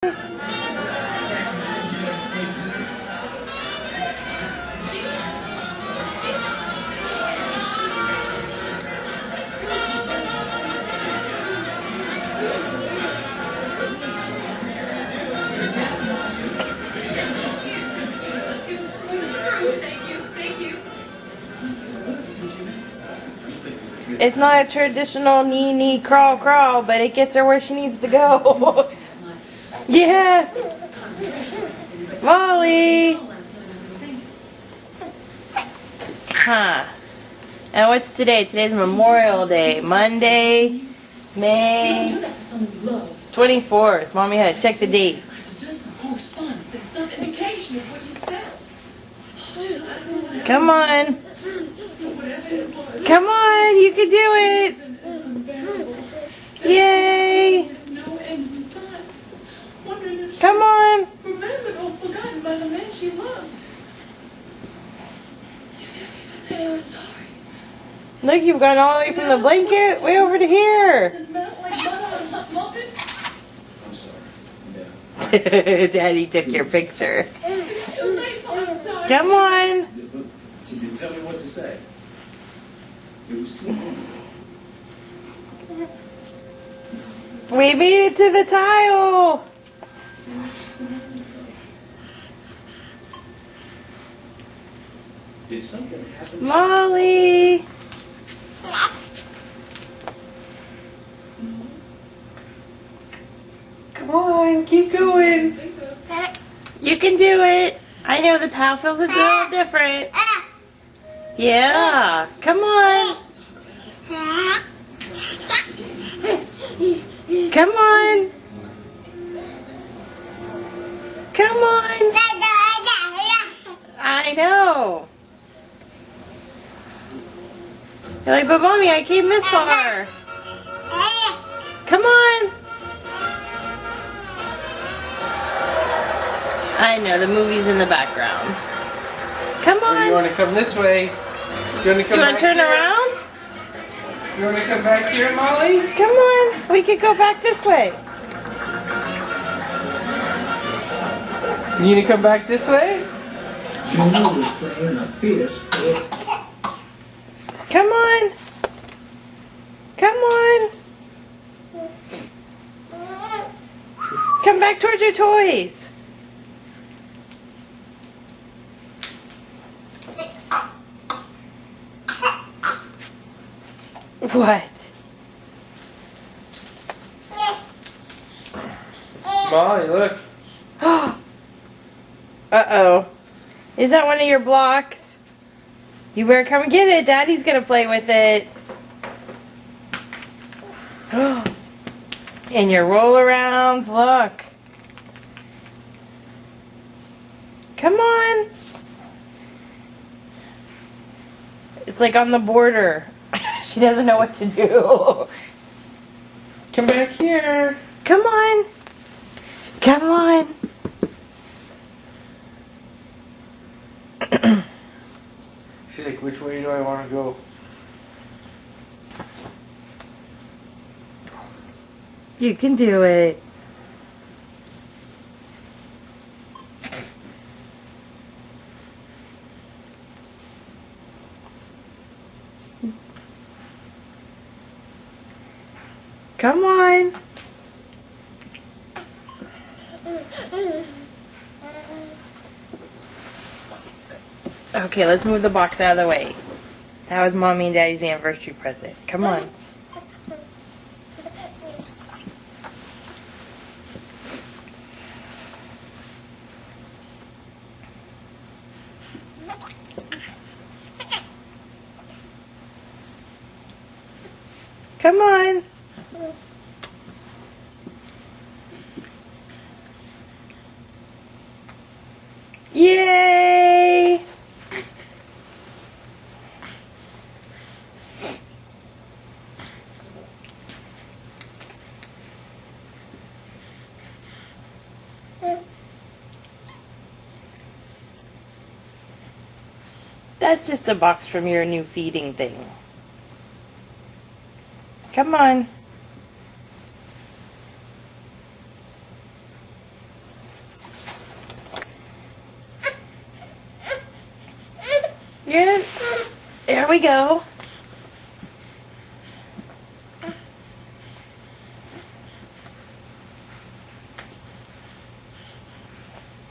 It's not a traditional knee, knee, crawl, crawl, but it gets her where she needs to go. Yes! Molly! Huh. And what's today? Today's Memorial Day. Monday, May 24th. Mommy had to check the date. Come on. Come on, you can do it. Yay. Come on. Forgotten by the man she loves. Look, you've gone all the way from the blanket way over to here. I'm sorry. Daddy took your picture. Come on. She didn't tell me what to say. It was too long. We made it to the tile. Did something happen? Molly. Come on, keep going. You can do it. I know the tile feels a little different. Yeah, come on. Come on. Come on. I know. You're like, but Mommy, I came this far. Come on. I know, the movie's in the background. Come on. You want to come this way? You want to come You want to turn around? You want to come back here, Molly? Come on. We could go back this way. You need to come back this way? Come on. Come on. Come back towards your toys. What? Molly, look. Uh-oh. Is that one of your blocks? You better come and get it. Daddy's gonna play with it. And your roll-arounds, look. Come on. It's like on the border. She doesn't know what to do. Come back here. Come on. Come on. She's like, which way do I want to go? You can do it. Come on. Okay, let's move the box out of the way. That was Mommy and Daddy's anniversary present. Come on. Come on. Yay! That's just a box from your new feeding thing. Come on. You're gonna... There we go.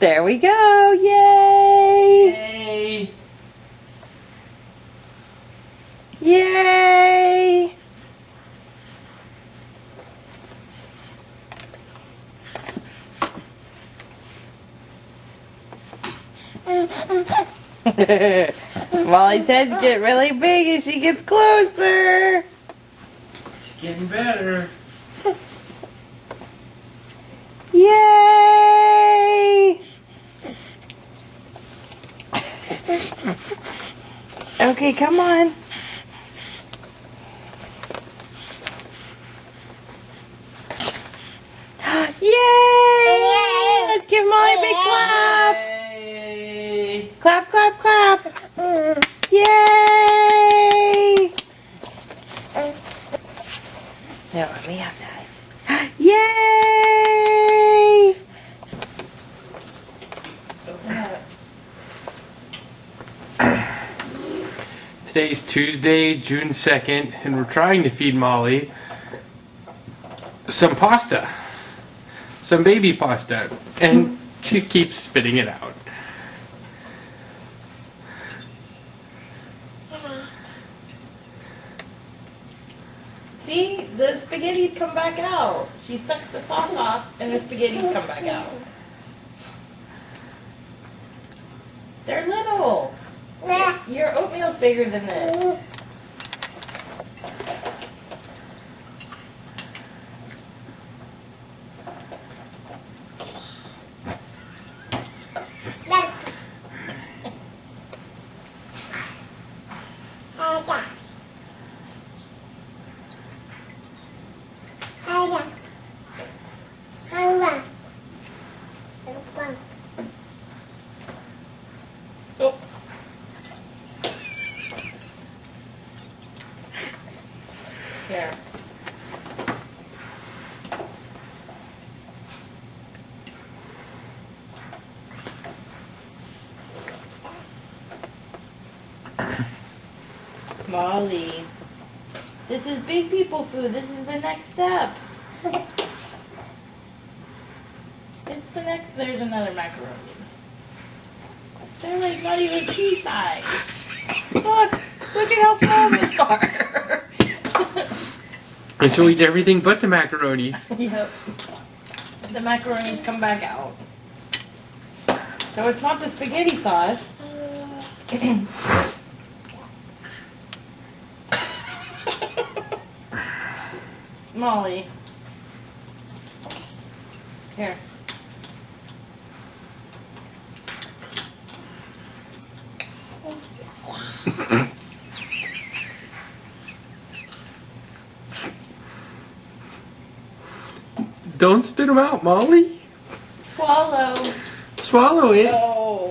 There we go. Yay! Yay! Yay! Molly's heads get really big as she gets closer. It's getting better. Yay! Okay, come on. Yay! Let's give Molly a big clap. Yay! Clap, clap, clap. Yay! No, let me have that. Yay! Today's Tuesday, June 2nd, and we're trying to feed Molly some pasta. Some baby pasta. And she keeps spitting it out. See, the spaghettis come back out. She sucks the sauce off and the spaghettis come back out. They're little. Your oatmeal's bigger than this. Oh. Here. Molly, this is big people food. This is the next step. It's the next. There's another macaroni. They're like not even pea size. Look at how small those are. And she'll eat everything but the macaroni. Yep. The macaronis come back out. So it's not the spaghetti sauce. Molly. Here. Don't spit them out, Molly. Swallow. Swallow it. Oh.